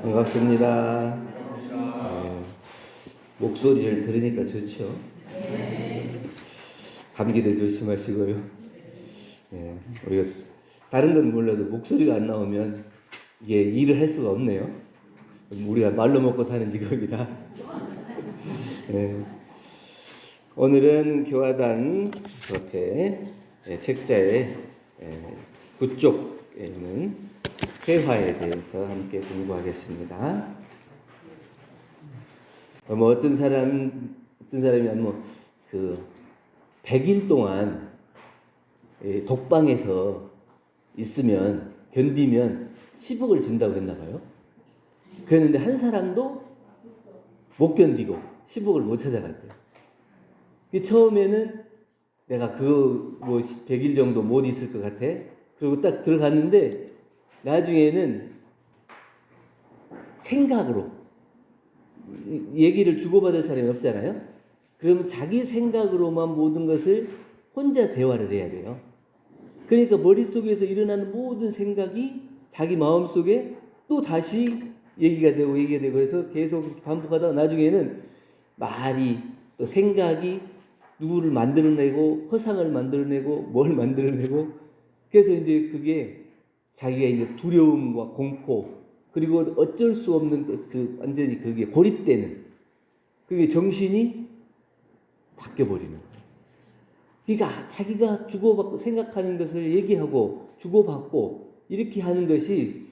반갑습니다. 목소리를 들으니까 좋죠. 감기들 조심하시고요. 우리가 다른 건 몰라도 목소리가 안 나오면 이게 일을 할 수가 없네요. 우리가 말로 먹고 사는 직업이라. 오늘은 교화단 옆에 책자의 부쪽에 있는 회화에 대해서 함께 공부하겠습니다. 어떤 사람이 100일 동안 독방에서 있으면 견디면 10억을 준다고 했나 봐요. 그랬는데 한 사람도 못 견디고 10억을 못 찾아갔대요. 처음에는 내가 100일 정도 못 있을 것 같아. 그리고 딱 들어갔는데 나중에는 생각으로 얘기를 주고받을 사람이 없잖아요. 그러면 자기 생각으로만 모든 것을 혼자 대화를 해야 돼요. 그러니까 머릿속에서 일어나는 모든 생각이 자기 마음속에 또 다시 얘기가 되고 그래서 계속 반복하다가 나중에는 말이 또 생각이 누구를 만들어내고 허상을 만들어내고 뭘 만들어내고 그래서 이제 그게 자기가 이제 두려움과 공포 그리고 어쩔 수 없는 완전히 그게 고립되는 그게 정신이 바뀌어버리는 거예요. 그러니까 자기가 주고받고 생각하는 것을 얘기하고 주고받고 이렇게 하는 것이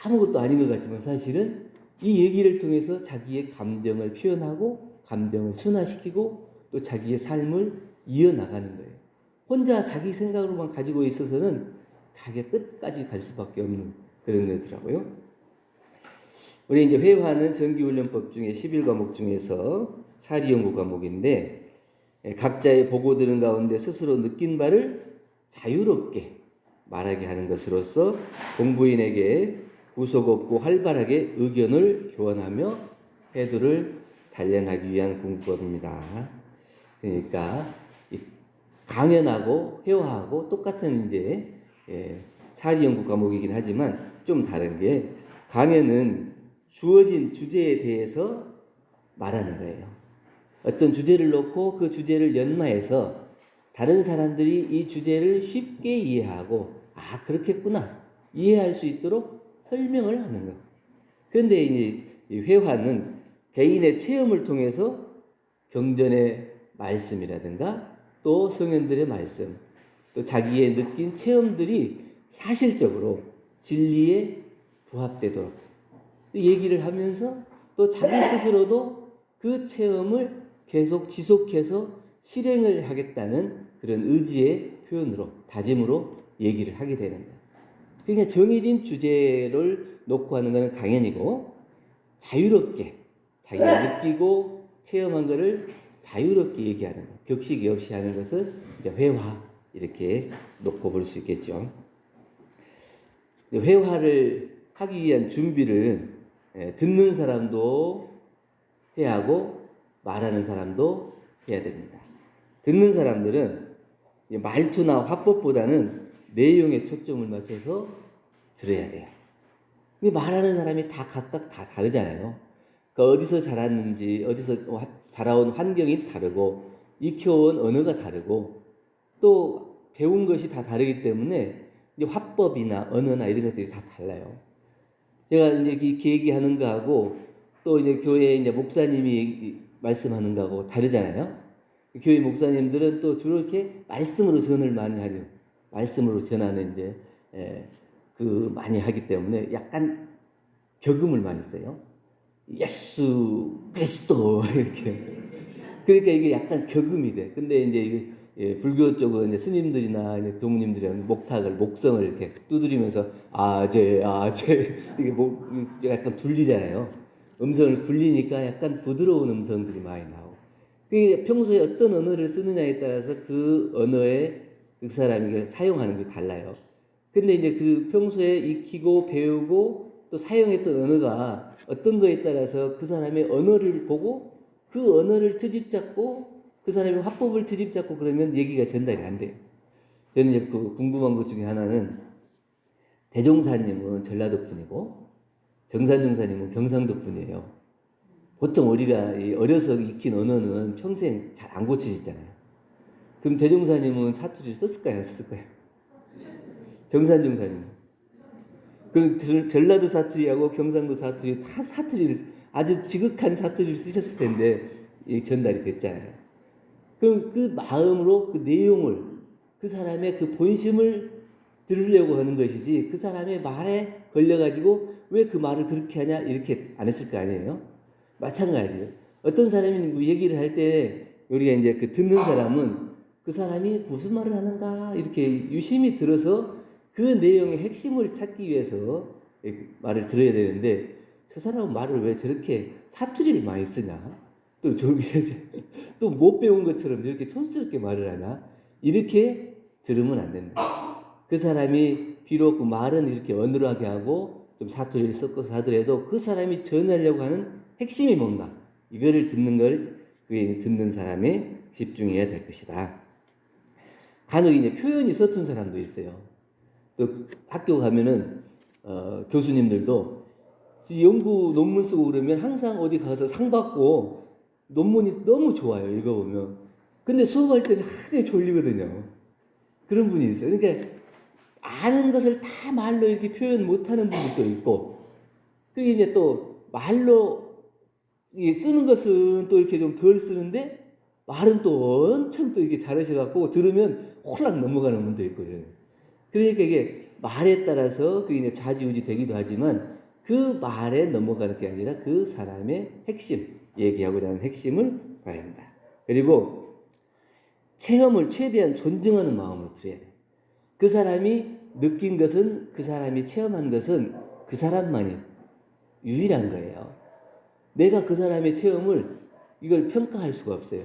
아무것도 아닌 것 같지만 사실은 이 얘기를 통해서 자기의 감정을 표현하고 감정을 순화시키고 또 자기의 삶을 이어나가는 거예요. 혼자 자기 생각으로만 가지고 있어서는 자기가 끝까지 갈 수밖에 없는 그런 거더라고요. 우리 이제 회화는 정기훈련법 중에 11과목 중에서 사리연구 과목인데 각자의 보고 들은 가운데 스스로 느낀 바를 자유롭게 말하게 하는 것으로서 공부인에게 구속 없고 활발하게 의견을 교환하며 해도를 단련하기 위한 공부법입니다. 그러니까 강연하고 회화하고 똑같은 이제 사리연구 과목이긴 하지만 좀 다른 게 강연은 주어진 주제에 대해서 말하는 거예요. 어떤 주제를 놓고 그 주제를 연마해서 다른 사람들이 이 주제를 쉽게 이해하고 그렇겠구나 이해할 수 있도록 설명을 하는 거예요. 그런데 이 회화는 개인의 체험을 통해서 경전의 말씀이라든가 또 성현들의 말씀 또 자기의 느낀 체험들이 사실적으로 진리에 부합되도록 얘기를 하면서 또 자기 스스로도 그 체험을 계속 지속해서 실행을 하겠다는 그런 의지의 표현으로 다짐으로 얘기를 하게 되는 거예요. 그러니까 정해진 주제를 놓고 하는 것은 강연이고 자유롭게 자기가 느끼고 체험한 것을 자유롭게 얘기하는 것, 격식이 없이 하는 것을 이제 회화 이렇게 놓고 볼 수 있겠죠. 회화를 하기 위한 준비를 듣는 사람도 해야 하고 말하는 사람도 해야 됩니다. 듣는 사람들은 말투나 화법보다는 내용에 초점을 맞춰서 들어야 돼요. 말하는 사람이 각각 다 다르잖아요. 어디서 자랐는지, 어디서 자라온 환경이 다르고, 익혀온 언어가 다르고, 또 배운 것이 다 다르기 때문에 이제 화법이나 언어나 이런 것들이 다 달라요. 제가 이제 얘기하는 거하고 또 이제 교회 이제 목사님이 말씀하는 거하고 다르잖아요. 교회 목사님들은 또 주로 이렇게 말씀으로 전을 많이 하죠. 말씀으로 전하는 이제 많이 하기 때문에 약간 격음을 많이 써요. 예수 그리스도 이렇게. 그러니까 이게 약간 격음이 돼. 근데 이제 불교 쪽은 이제 스님들이나 이제 교무님들은 목성을 이렇게 두드리면서 아제 이게 약간 둘리잖아요. 음성을 굴리니까 약간 부드러운 음성들이 많이 나오고. 평소에 어떤 언어를 쓰느냐에 따라서 그 언어에 그 사람이 사용하는 게 달라요. 근데 이제 그 평소에 익히고 배우고 또 사용했던 언어가 어떤 거에 따라서 그 사람의 언어를 보고 그 언어를 트집잡고 그 사람의 화법을 트집잡고 그러면 얘기가 전달이 안 돼요. 저는 이제 궁금한 것 중에 하나는 대종사님은 전라도 분이고 정산 종사님은 경상도 분이에요. 보통 우리가 어려서 익힌 언어는 평생 잘 안 고쳐지잖아요. 그럼 대종사님은 사투리를 썼을까요? 안 썼을까요? 정산 종사님. 그 전라도 사투리하고 경상도 사투리 다 사투리를 아주 지극한 사투리를 쓰셨을 텐데 전달이 됐잖아요. 그럼 그 마음으로 그 내용을 그 사람의 그 본심을 들으려고 하는 것이지 그 사람의 말에 걸려가지고 왜 그 말을 그렇게 하냐 이렇게 안 했을 거 아니에요. 마찬가지예요. 어떤 사람이 뭐 얘기를 할 때 우리가 이제 그 듣는 사람은 그 사람이 무슨 말을 하는가 이렇게 유심히 들어서 그 내용의 핵심을 찾기 위해서 말을 들어야 되는데 저 사람은 말을 왜 저렇게 사투리를 많이 쓰냐 또 저기 또 못 배운 것처럼 이렇게 촌스럽게 말을 하냐 이렇게 들으면 안 된다. 그 사람이 비록 그 말은 이렇게 어눌하게 하고 좀 사투리를 섞어서 하더라도 그 사람이 전하려고 하는 핵심이 뭔가 이거를 듣는 걸 그게 듣는 사람이 집중해야 될 것이다. 간혹 이제 표현이 서툰 사람도 있어요. 또 학교 가면은 교수님들도 연구 논문 쓰고 그러면 항상 어디 가서 상 받고 논문이 너무 좋아요. 읽어보면. 근데 수업할 때는 하루에 졸리거든요. 그런 분이 있어요. 그러니까 아는 것을 다 말로 이렇게 표현 못하는 분들도 있고, 그리고 이제 또 말로 쓰는 것은 또 이렇게 좀 덜 쓰는데 말은 또 엄청 또 이렇게 잘하셔갖고 들으면 홀랑 넘어가는 분도 있거든요. 그러니까 이게 말에 따라서 그게 이제 좌지우지 되기도 하지만 그 말에 넘어가는 게 아니라 그 사람의 핵심, 얘기하고자 하는 핵심을 봐야 한다. 그리고 체험을 최대한 존중하는 마음으로 들어야 돼. 그 사람이 느낀 것은 그 사람이 체험한 것은 그 사람만이 유일한 거예요. 내가 그 사람의 체험을 이걸 평가할 수가 없어요.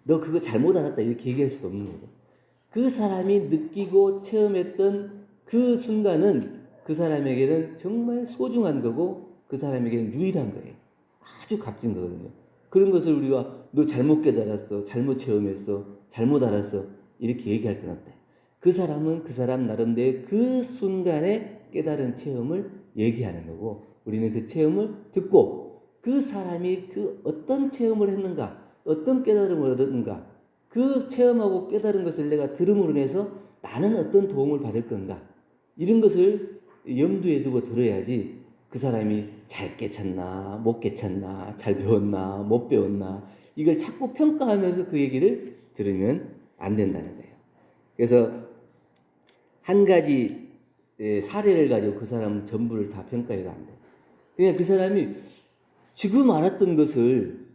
너 그거 잘못 알았다 이렇게 얘기할 수도 없는 거고. 그 사람이 느끼고 체험했던 그 순간은 그 사람에게는 정말 소중한 거고 그 사람에게는 유일한 거예요. 아주 값진 거거든요. 그런 것을 우리가 너 잘못 깨달았어, 잘못 체험했어, 잘못 알았어 이렇게 얘기할 건 없다. 그 사람은 그 사람 나름대로 그 순간에 깨달은 체험을 얘기하는 거고 우리는 그 체험을 듣고 그 사람이 그 어떤 체험을 했는가 어떤 깨달음을 얻었는가 그 체험하고 깨달은 것을 내가 들음으로 인해서 나는 어떤 도움을 받을 건가 이런 것을 염두에 두고 들어야지 그 사람이 잘 깨쳤나 못 깨쳤나 잘 배웠나 못 배웠나 이걸 자꾸 평가하면서 그 얘기를 들으면 안 된다는 거예요. 그래서 한 가지 사례를 가지고 그 사람 전부를 다 평가해도 안 돼. 그냥 그 사람이 지금 알았던 것을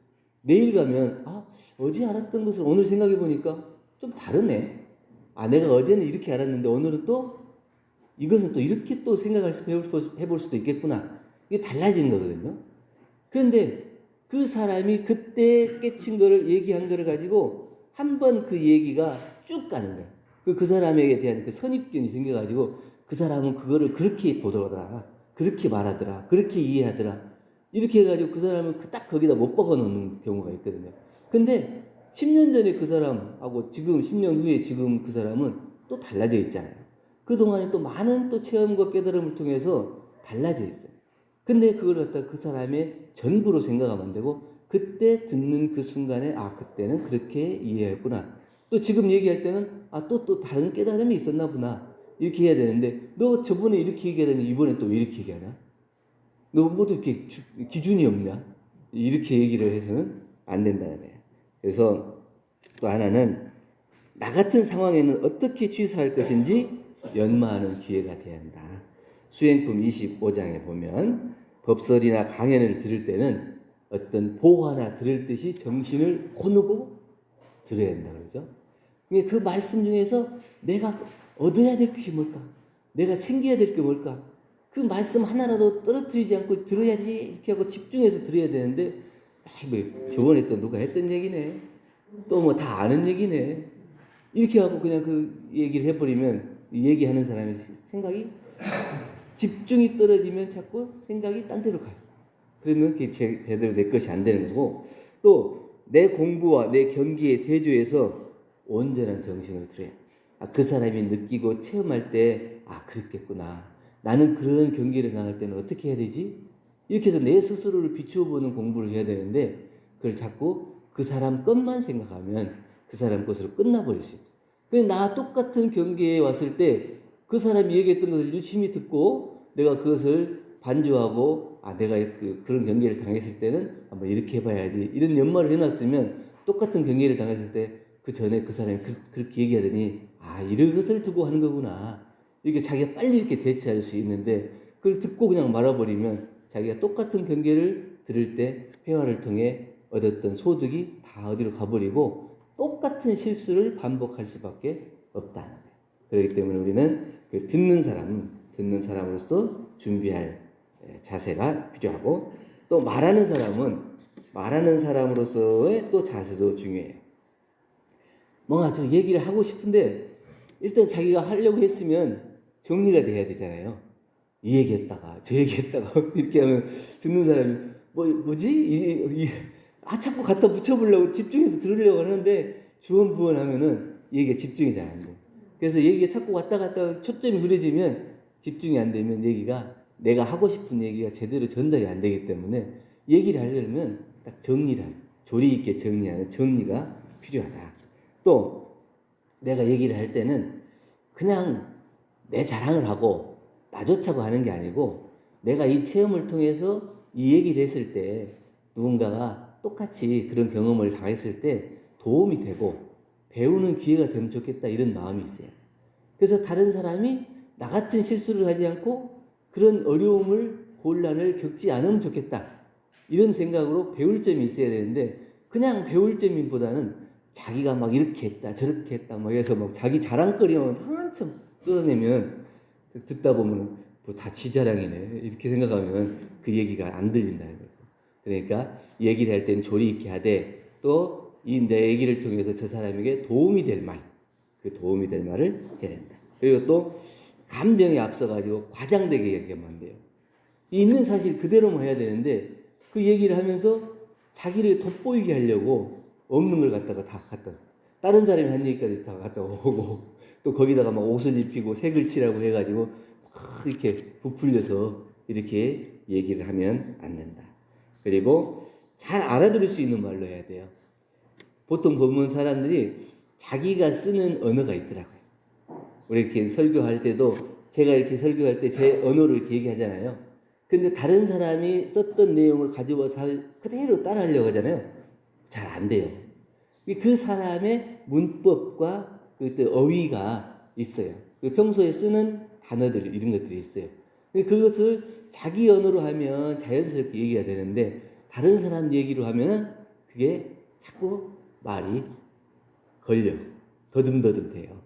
내일 가면 어제 알았던 것을 오늘 생각해 보니까 좀 다르네. 내가 어제는 이렇게 알았는데 오늘은 또 이것은 또 이렇게 또 해볼 수도 있겠구나. 이게 달라지는 거거든요. 그런데 그 사람이 그때 깨친 거를 얘기한 거를 가지고 한번 그 얘기가 쭉 가는 거예요. 그 사람에게 대한 그 선입견이 생겨가지고 그 사람은 그거를 그렇게 보더라. 그렇게 말하더라. 그렇게 이해하더라. 이렇게 해가지고 그 사람은 딱 거기다 못 박아놓는 경우가 있거든요. 근데 10년 전에 그 사람하고 지금 10년 후에 지금 그 사람은 또 달라져 있잖아요. 그동안에 또 많은 또 체험과 깨달음을 통해서 달라져 있어요. 근데 그걸 갖다 그 사람의 전부로 생각하면 안 되고 그때 듣는 그 순간에 그때는 그렇게 이해했구나. 또 지금 얘기할 때는 또 다른 깨달음이 있었나 보나. 이렇게 해야 되는데 너 저번에 이렇게 얘기하더니 이번엔 또 왜 이렇게 얘기하냐? 너 모두 이렇게 기준이 없냐? 이렇게 얘기를 해서는 안 된다는 거예요. 그래서 또 하나는 나 같은 상황에는 어떻게 취사할 것인지 연마하는 기회가 돼야 한다. 수행품 25장에 보면 법설이나 강연을 들을 때는 어떤 보화나 들을 듯이 정신을 고누고 들어야 된다 그러죠. 그 말씀 중에서 내가 얻어야 될 것이 뭘까? 내가 챙겨야 될 게 뭘까? 그 말씀 하나라도 떨어뜨리지 않고 들어야지 이렇게 하고 집중해서 들어야 되는데 저번에 또 누가 했던 얘기네. 또 뭐 다 아는 얘기네. 이렇게 하고 그냥 그 얘기를 해버리면 얘기하는 사람의 생각이 집중이 떨어지면 자꾸 생각이 딴 데로 가요. 그러면 그게 제대로 내 것이 안 되는 거고 또 내 공부와 내 경기에 대조해서 온전한 정신을 들여야 그 사람이 느끼고 체험할 때 그랬겠구나. 나는 그런 경기를 나갈 때는 어떻게 해야 되지? 이렇게 해서 내 스스로를 비추어 보는 공부를 해야 되는데 그걸 자꾸 그 사람 것만 생각하면 그 사람 것으로 끝나버릴 수 있어요. 근데 나 똑같은 경계에 왔을 때 그 사람이 얘기했던 것을 유심히 듣고 내가 그것을 반주하고 내가 그런 경계를 당했을 때는 한번 이렇게 해봐야지 이런 연말을 해놨으면 똑같은 경계를 당했을 때 그 전에 그 사람이 그렇게 얘기하더니 이런 것을 두고 하는 거구나 이렇게 자기가 빨리 이렇게 대처할 수 있는데 그걸 듣고 그냥 말아버리면 자기가 똑같은 경계를 들을 때 회화를 통해 얻었던 소득이 다 어디로 가버리고 똑같은 실수를 반복할 수밖에 없다는 거예요. 그렇기 때문에 우리는 그 듣는 사람으로서 준비할 자세가 필요하고 또 말하는 사람으로서의 또 자세도 중요해요. 뭔가 좀 얘기를 하고 싶은데 일단 자기가 하려고 했으면 정리가 돼야 되잖아요. 이 얘기했다가 저 얘기했다가 이렇게 하면 듣는 사람이 뭐지? 자꾸 갖다 붙여보려고 집중해서 들으려고 하는데 주원부원하면은 얘기가 집중이 잘 안 돼. 그래서 얘기가 자꾸 왔다 갔다 초점이 흐려지면 집중이 안 되면 얘기가 내가 하고 싶은 얘기가 제대로 전달이 안 되기 때문에 얘기를 하려면 딱 조리 있게 정리하는 정리가 필요하다. 또 내가 얘기를 할 때는 그냥 내 자랑을 하고 나좋자고 하는 게 아니고 내가 이 체험을 통해서 이 얘기를 했을 때 누군가가 똑같이 그런 경험을 당했을 때 도움이 되고 배우는 기회가 되면 좋겠다 이런 마음이 있어요. 그래서 다른 사람이 나 같은 실수를 하지 않고 그런 어려움을 곤란을 겪지 않으면 좋겠다 이런 생각으로 배울 점이 있어야 되는데 그냥 배울 점보다는 자기가 막 이렇게 했다 저렇게 했다 막 해서 막 자기 자랑거리만 한참 쏟아내면 듣다 보면 뭐 다 지 자랑이네 이렇게 생각하면 그 얘기가 안 들린다는 거죠. 그러니까 얘기를 할 때는 조리 있게 하되 또 이 내 얘기를 통해서 저 사람에게 도움이 될 말, 그 도움이 될 말을 해야 된다. 그리고 또 감정에 앞서가지고 과장되게 얘기하면 안 돼요. 있는 사실 그대로만 해야 되는데 그 얘기를 하면서 자기를 돋보이게 하려고 없는 걸 갖다가 다 갖다 다른 사람이 한 얘기까지 다 갖다 오고 또 거기다가 막 옷을 입히고 색을 칠하고 해가지고 막 이렇게 부풀려서 이렇게 얘기를 하면 안 된다. 그리고 잘 알아들을 수 있는 말로 해야 돼요. 보통 보면 사람들이 자기가 쓰는 언어가 있더라고요. 우리 이렇게 설교할 때도 제가 이렇게 설교할 때 제 언어로 이렇게 얘기하잖아요. 근데 다른 사람이 썼던 내용을 가져와서 그대로 따라하려고 하잖아요. 잘 안 돼요. 그 사람의 문법과 그 어휘가 있어요. 평소에 쓰는 단어들 이런 것들이 있어요. 그것을 자기 언어로 하면 자연스럽게 얘기가 되는데 다른 사람 얘기로 하면은 그게 자꾸 말이 걸려 더듬더듬 돼요.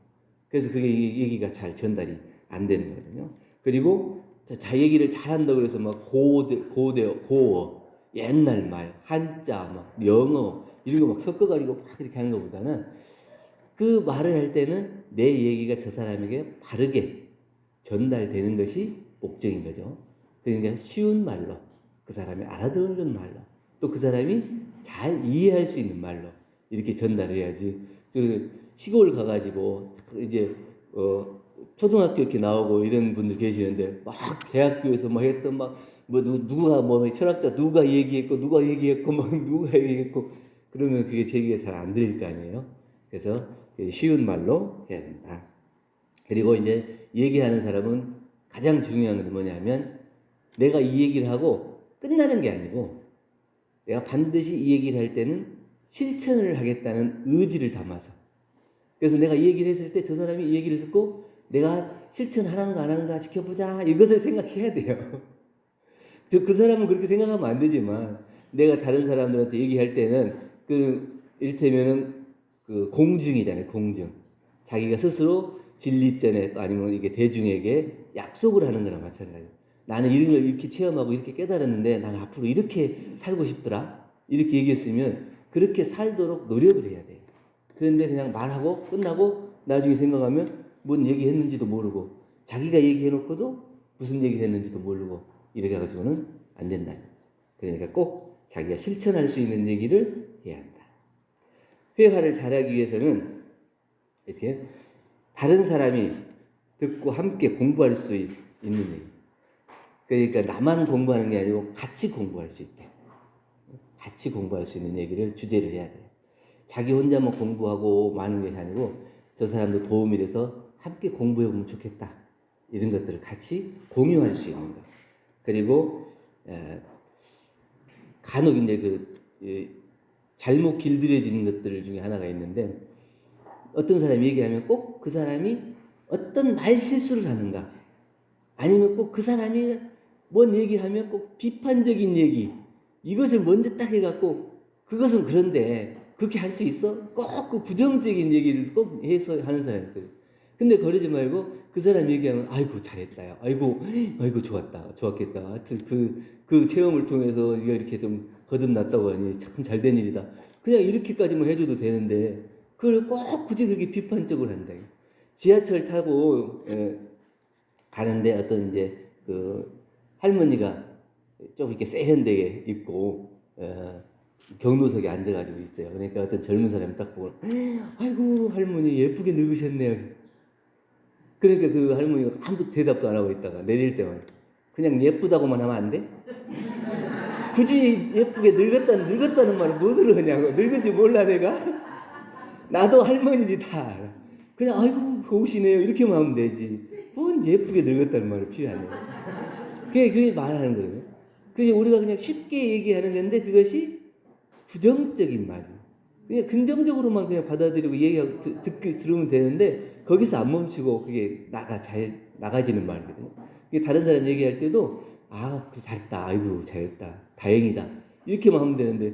그래서 그게 얘기가 잘 전달이 안 되는 거거든요. 그리고 자 얘기를 잘한다고 해서 막 고어 옛날 말 한자 막 영어 이런 거 막 섞어가지고 막 이렇게 하는 것보다는 그 말을 할 때는 내 얘기가 저 사람에게 바르게 전달되는 것이 목적인 거죠. 그러니까 쉬운 말로 그 사람이 알아듣는 말로 또 그 사람이 잘 이해할 수 있는 말로 이렇게 전달해야지. 시골 가가지고 이제 초등학교 이렇게 나오고 이런 분들 계시는데 막 대학교에서 막 했던 막 뭐 누가 뭐 철학자 누가 얘기했고 막 누가 얘기했고 그러면 그게 제기가 잘 안 들릴 거 아니에요. 그래서 쉬운 말로 해야 된다. 그리고 이제 얘기하는 사람은 가장 중요한 건 뭐냐면 내가 이 얘기를 하고 끝나는 게 아니고 내가 반드시 이 얘기를 할 때는 실천을 하겠다는 의지를 담아서 그래서 내가 이 얘기를 했을 때 저 사람이 이 얘기를 듣고 내가 실천하는가 안 하는가 지켜보자 이것을 생각해야 돼요. 그 사람은 그렇게 생각하면 안 되지만 내가 다른 사람들한테 얘기할 때는 이를테면은 공증이잖아요. 공증. 자기가 스스로 진리전에 또 아니면 이게 대중에게 약속을 하는 거랑 마찬가지예요. 나는 이런 걸 이렇게 체험하고 이렇게 깨달았는데 나는 앞으로 이렇게 살고 싶더라. 이렇게 얘기했으면 그렇게 살도록 노력을 해야 돼요. 그런데 그냥 말하고 끝나고 나중에 생각하면 뭔 얘기했는지도 모르고 자기가 얘기해놓고도 무슨 얘기를 했는지도 모르고 이렇게 해가지고는 안 된다는 거죠. 그러니까 꼭 자기가 실천할 수 있는 얘기를 해야 한다. 회화를 잘하기 위해서는 이렇게 다른 사람이 듣고 함께 공부할 수 있는 얘기. 그러니까 나만 공부하는 게 아니고 같이 공부할 수 있게. 같이 공부할 수 있는 얘기를 주제를 해야 돼요. 자기 혼자만 공부하고 많은 게 아니고 저 사람도 도움이 돼서 함께 공부해 보면 좋겠다. 이런 것들을 같이 공유할 수 있는 것. 그리고 간혹 이제 잘못 길들여지는 것들 중에 하나가 있는데 어떤 사람이 얘기하면 꼭 그 사람이 어떤 말 실수를 하는가 아니면 꼭 그 사람이 뭔 얘기하면 꼭 비판적인 얘기 이것을 먼저 딱 해갖고 그것은 그런데 그렇게 할 수 있어? 꼭 그 부정적인 얘기를 꼭 해서 하는 사람이 있거든. 근데 그러지 말고 그 사람 얘기하면 아이고 잘했다요. 아이고 좋았다. 좋았겠다. 하여튼 그 체험을 통해서 이거 이렇게 좀 거듭났다고 하니 참 잘된 일이다. 그냥 이렇게까지만 해줘도 되는데 그걸 꼭 굳이 그렇게 비판적으로 한다. 지하철 타고 가는데 어떤 이제 그 할머니가 좀 이렇게 세련되게 입고 경로석에 앉아가지고 있어요. 그러니까 어떤 젊은 사람이 딱 보고 아이고 할머니 예쁘게 늙으셨네요. 그러니까 그 할머니가 아무 대답도 안 하고 있다가 내릴 때만 그냥 예쁘다고만 하면 안 돼? 굳이 예쁘게 늙었다는 말을 뭐들어 하냐고. 늙은지 몰라 내가? 나도 할머니지 다 알아. 그냥 아이고 고우시네요 이렇게만 하면 되지. 뭔 예쁘게 늙었다는 말이 필요하네요. 그게 말하는 거예요. 그게 우리가 그냥 쉽게 얘기하는 건데 그것이 부정적인 말이에요. 그냥 긍정적으로만 그냥 받아들이고 얘기하고 들으면 되는데 거기서 안 멈추고 그게 나가지는 말이거든요. 다른 사람 얘기할 때도 잘했다, 아이고 잘했다, 다행이다 이렇게만 하면 되는데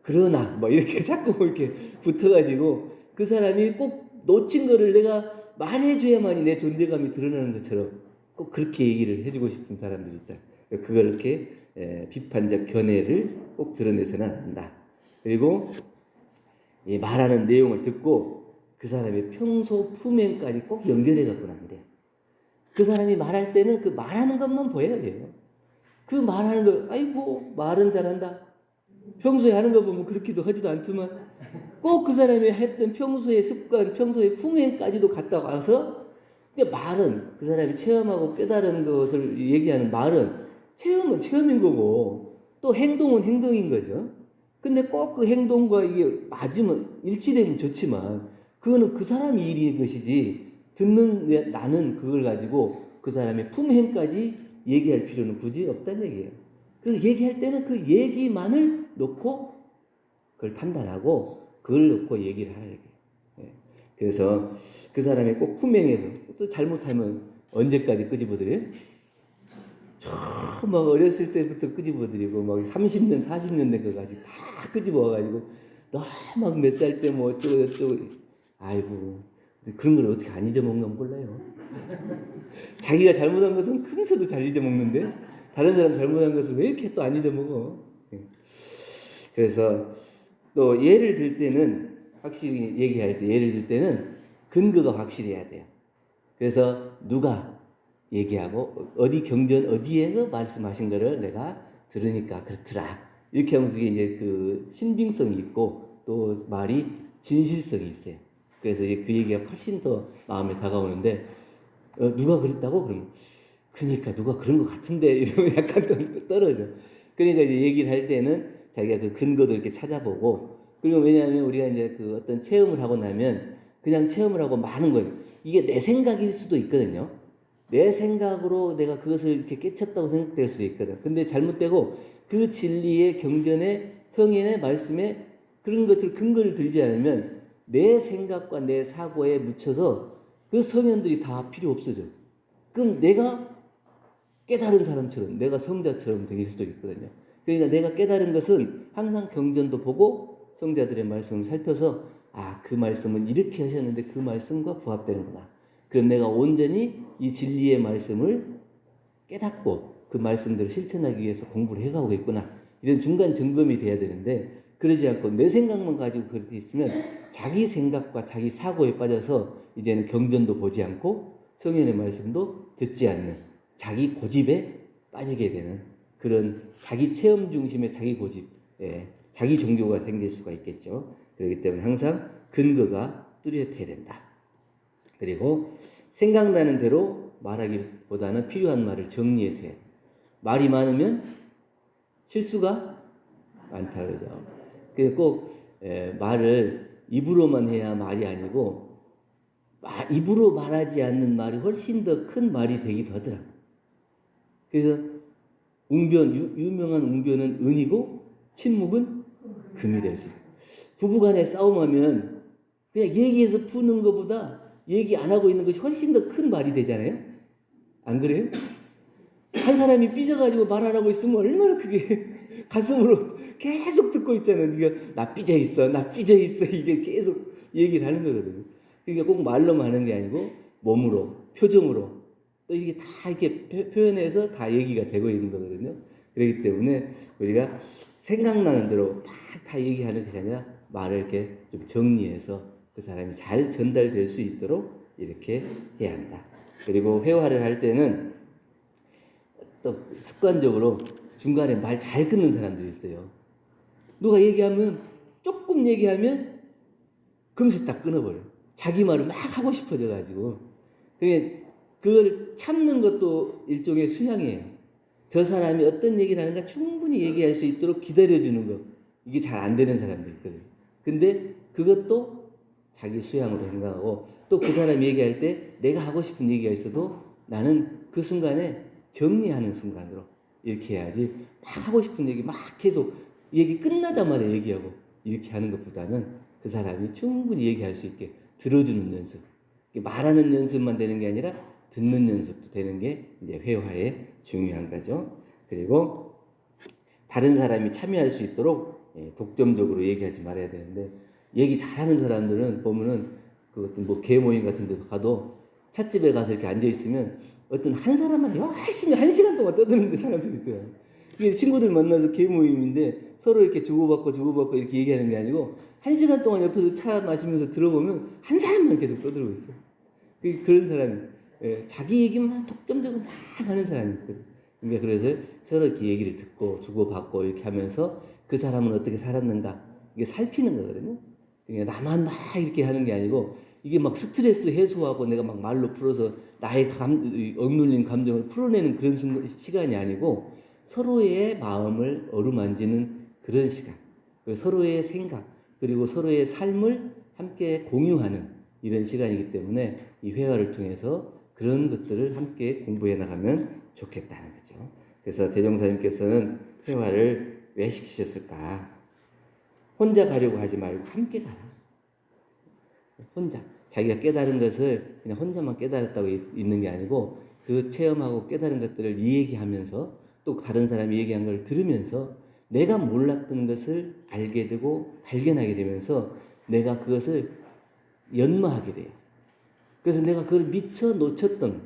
그러나 뭐 이렇게 자꾸 이렇게 붙어가지고 그 사람이 꼭 놓친 거를 내가 말해줘야만이 내 존재감이 드러나는 것처럼 꼭 그렇게 얘기를 해주고 싶은 사람들이 있다. 그걸 이렇게 비판적 견해를 꼭 드러내서는 안 된다. 그리고 이 말하는 내용을 듣고 그 사람의 평소 품행까지 꼭 연결해 갖고는 안 돼요. 그 사람이 말할 때는 그 말하는 것만 보여야 돼요. 그 말하는 거 아이고 말은 잘한다. 평소에 하는 거 보면 그렇게도 하지도 않지만 꼭 그 사람이 했던 평소의 습관, 평소의 품행까지도 갖다 와서 말은 그 사람이 체험하고 깨달은 것을 얘기하는 말은 체험은 체험인 거고 또 행동은 행동인 거죠. 근데 꼭 그 행동과 이게 맞으면 일치되면 좋지만 그거는 그 사람이 일인 것이지 듣는 나는 그걸 가지고 그 사람의 품행까지 얘기할 필요는 굳이 없다는 얘기예요. 그래서 얘기할 때는 그 얘기만을 놓고 그걸 판단하고 그걸 놓고 얘기를 하라 얘기예요. 그래서 그 사람이 꼭 품행해서 또 잘못하면 언제까지 끄집어들여요? 막 어렸을 때부터 끄집어들이고 막 30년 40년 된 거까지 다 끄집어와가지고 너 막 몇 살 때 뭐 어쩌고 아이고 그런 걸 어떻게 안 잊어먹나 몰라요. 자기가 잘못한 것은 금세도 잘 잊어먹는데 다른 사람 잘못한 것을 왜 이렇게 또 안 잊어먹어. 그래서 또 예를 들 때는 확실히 얘기할 때 예를 들 때는 근거가 확실해야 돼요. 그래서 누가 얘기하고 어디 경전 어디에서 말씀하신 거를 내가 들으니까 그렇더라. 이렇게 하면 그게 이제 그 신빙성이 있고 또 말이 진실성이 있어요. 그래서 그 얘기가 훨씬 더 마음에 다가오는데 누가 그랬다고? 그러면 그러니까 누가 그런 것 같은데 이러면 약간 또 떨어져. 그러니까 이제 얘기를 할 때는 자기가 그 근거도 이렇게 찾아보고 그리고 왜냐하면 우리가 이제 그 어떤 체험을 하고 나면 그냥 체험을 하고 마는 거예요. 이게 내 생각일 수도 있거든요. 내 생각으로 내가 그것을 이렇게 깨쳤다고 생각될 수도 있거든. 근데 잘못되고 그 진리의 경전의 성인의 말씀에 그런 것들 근거를 들지 않으면 내 생각과 내 사고에 묻혀서 그 성현들이 다 필요 없어져. 그럼 내가 깨달은 사람처럼 내가 성자처럼 되길 수도 있거든요. 그러니까 내가 깨달은 것은 항상 경전도 보고 성자들의 말씀을 살펴서 그 말씀은 이렇게 하셨는데 그 말씀과 부합되는구나. 그럼 내가 온전히 이 진리의 말씀을 깨닫고 그 말씀들을 실천하기 위해서 공부를 해가고 있구나. 이런 중간 점검이 돼야 되는데 그러지 않고 내 생각만 가지고 그렇게 있으면 자기 생각과 자기 사고에 빠져서 이제는 경전도 보지 않고 성현의 말씀도 듣지 않는 자기 고집에 빠지게 되는 그런 자기 체험 중심의 자기 고집, 자기 종교가 생길 수가 있겠죠. 그렇기 때문에 항상 근거가 뚜렷해야 된다. 그리고 생각나는 대로 말하기보다는 필요한 말을 정리해서 해야 돼. 말이 많으면 실수가 많다 그러죠. 그래서 꼭 말을 입으로만 해야 말이 아니고 입으로 말하지 않는 말이 훨씬 더 큰 말이 되기도 하더라고요. 그래서 유명한 웅변은 은이고 침묵은 금이 될 수 있어요. 부부간에 싸움하면 그냥 얘기해서 푸는 것보다 얘기 안 하고 있는 것이 훨씬 더 큰 말이 되잖아요. 안 그래요? 한 사람이 삐져가지고 말 안 하고 있으면 얼마나 그게 가슴으로 계속 듣고 있잖아요. 네가 나 삐져 있어, 나 삐져 있어 이게 계속 얘기를 하는 거거든요. 그러니까 꼭 말로만 하는 게 아니고 몸으로, 표정으로 또 이게 다 이렇게 표현해서 다 얘기가 되고 있는 거거든요. 그렇기 때문에 우리가 생각나는 대로 다 얘기하는 것이 아니라 말을 이렇게 좀 정리해서 그 사람이 잘 전달될 수 있도록 이렇게 해야 한다. 그리고 회화를 할 때는 또 습관적으로 중간에 말 잘 끊는 사람들이 있어요. 누가 얘기하면 조금 얘기하면 금세 딱 끊어버려요. 자기 말을 막 하고 싶어져가지고. 그걸 참는 것도 일종의 수양이에요. 저 사람이 어떤 얘기를 하는가 충분히 얘기할 수 있도록 기다려주는 거. 이게 잘 안 되는 사람들 있거든요. 근데 그것도 자기 수양으로 생각하고 또 그 사람이 얘기할 때 내가 하고 싶은 얘기가 있어도 나는 그 순간에 정리하는 순간으로 이렇게 해야지 막 하고 싶은 얘기 막 계속 얘기 끝나자마자 얘기하고 이렇게 하는 것보다는 그 사람이 충분히 얘기할 수 있게 들어주는 연습. 말하는 연습만 되는 게 아니라 듣는 연습도 되는 게 이제 회화의 중요한 거죠. 그리고 다른 사람이 참여할 수 있도록 독점적으로 얘기하지 말아야 되는데 얘기 잘하는 사람들은 보면은 그 어떤 뭐 개모임 같은 데 가도 찻집에 가서 이렇게 앉아 있으면 어떤 한 사람만 열심히 1시간 동안 떠드는 사람들이 있더라고요. 이게 친구들 만나서 개모임인데 서로 이렇게 주고받고 이렇게 얘기하는 게 아니고 1시간 동안 옆에서 차 마시면서 들어보면 한 사람만 계속 떠들고 있어요. 그런 사람이 자기 얘기만 독점적으로 막 하는 사람이 있거든요. 그러니까 그래서 서로 이렇게 얘기를 듣고 주고받고 이렇게 하면서 그 사람은 어떻게 살았는가 이게 살피는 거거든요. 그러니까 나만 막 이렇게 하는 게 아니고 이게 막 스트레스 해소하고 내가 막 말로 풀어서 나의 억눌린 감정을 풀어내는 그런 시간이 아니고 서로의 마음을 어루만지는 그런 시간, 그리고 서로의 생각, 그리고 서로의 삶을 함께 공유하는 이런 시간이기 때문에 이 회화를 통해서 그런 것들을 함께 공부해 나가면 좋겠다는 거죠. 그래서 대종사님께서는 회화를 왜 시키셨을까? 혼자 가려고 하지 말고 함께 가라. 혼자. 자기가 깨달은 것을 그냥 혼자만 깨달았다고 있는 게 아니고 그 체험하고 깨달은 것들을 얘기하면서 또 다른 사람이 얘기한 걸 들으면서 내가 몰랐던 것을 알게 되고 발견하게 되면서 내가 그것을 연마하게 돼요. 그래서 내가 그걸 미처 놓쳤던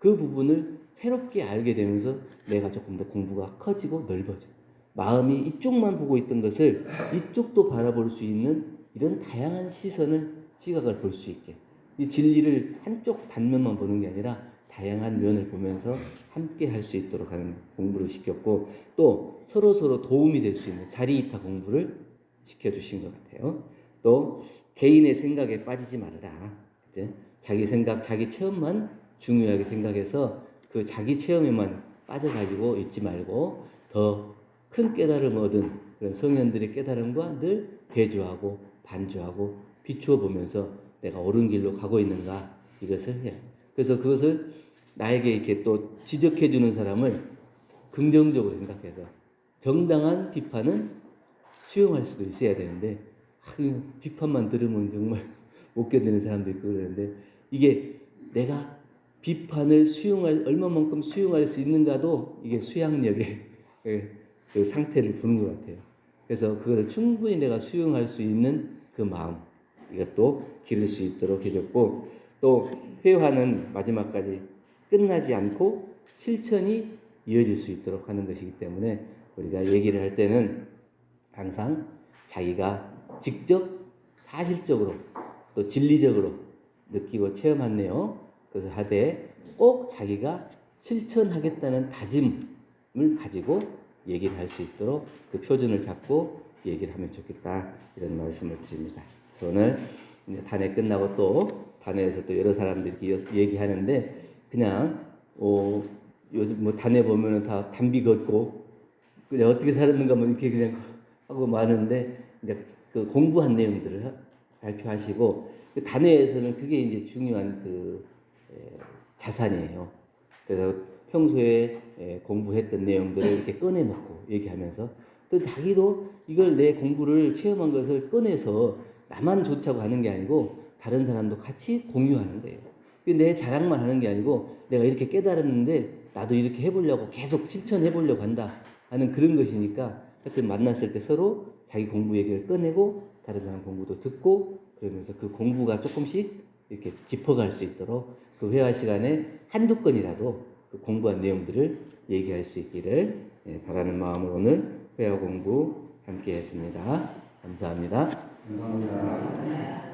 그 부분을 새롭게 알게 되면서 내가 조금 더 공부가 커지고 넓어져요. 마음이 이쪽만 보고 있던 것을 이쪽도 바라볼 수 있는 이런 다양한 시각을 볼 수 있게. 이 진리를 한쪽 단면만 보는 게 아니라 다양한 면을 보면서 함께 할 수 있도록 하는 공부를 시켰고 또 서로 도움이 될 수 있는 자리이타 공부를 시켜주신 것 같아요. 또 개인의 생각에 빠지지 말아라. 이제 자기 생각, 자기 체험만 중요하게 생각해서 그 자기 체험에만 빠져가지고 있지 말고 더 큰 깨달음 얻은 그런 성현들의 깨달음과 늘 대조하고 반조하고 비추어 보면서 내가 옳은 길로 가고 있는가 이것을 해요. 그래서 그것을 나에게 이렇게 또 지적해 주는 사람을 긍정적으로 생각해서 정당한 비판은 수용할 수도 있어야 되는데 비판만 들으면 정말 못 견디는 사람도 있고 그러는데 이게 내가 비판을 얼마만큼 수용할 수 있는가도 이게 수양력의 그 상태를 보는 것 같아요. 그래서 그것을 충분히 내가 수용할 수 있는 그 마음 이것도 기를 수 있도록 해줬고 또 회화는 마지막까지 끝나지 않고 실천이 이어질 수 있도록 하는 것이기 때문에 우리가 얘기를 할 때는 항상 자기가 직접 사실적으로 또 진리적으로 느끼고 체험한 내용 그것을 하되 꼭 자기가 실천하겠다는 다짐을 가지고 얘기를 할 수 있도록 그 표준을 잡고 얘기를 하면 좋겠다 이런 말씀을 드립니다. 그래서 오늘 단회 끝나고 또 단회에서 또 여러 사람들이 얘기하는데 그냥 요즘 뭐 단에 보면은 다 단비 걷고 그냥 어떻게 살았는가 뭐 이렇게 그냥 하고 마는데 이제 그 공부한 내용들을 발표하시고 그 단회에서는 그게 이제 중요한 자산이에요. 그래서 평소에 공부했던 내용들을 이렇게 꺼내놓고 얘기하면서 또 자기도 이걸 내 공부를 체험한 것을 꺼내서 나만 좋자고 하는 게 아니고 다른 사람도 같이 공유하는 거예요. 내 자랑만 하는 게 아니고 내가 이렇게 깨달았는데 나도 이렇게 해보려고 계속 실천해 보려고 한다 하는 그런 것이니까 하여튼 만났을 때 서로 자기 공부 얘기를 꺼내고 다른 사람 공부도 듣고 그러면서 그 공부가 조금씩 이렇게 깊어갈 수 있도록 그 회화 시간에 한두 건이라도 그 공부한 내용들을 얘기할 수 있기를 바라는 마음으로 오늘 회화 공부 함께 했습니다. 감사합니다. 감사합니다.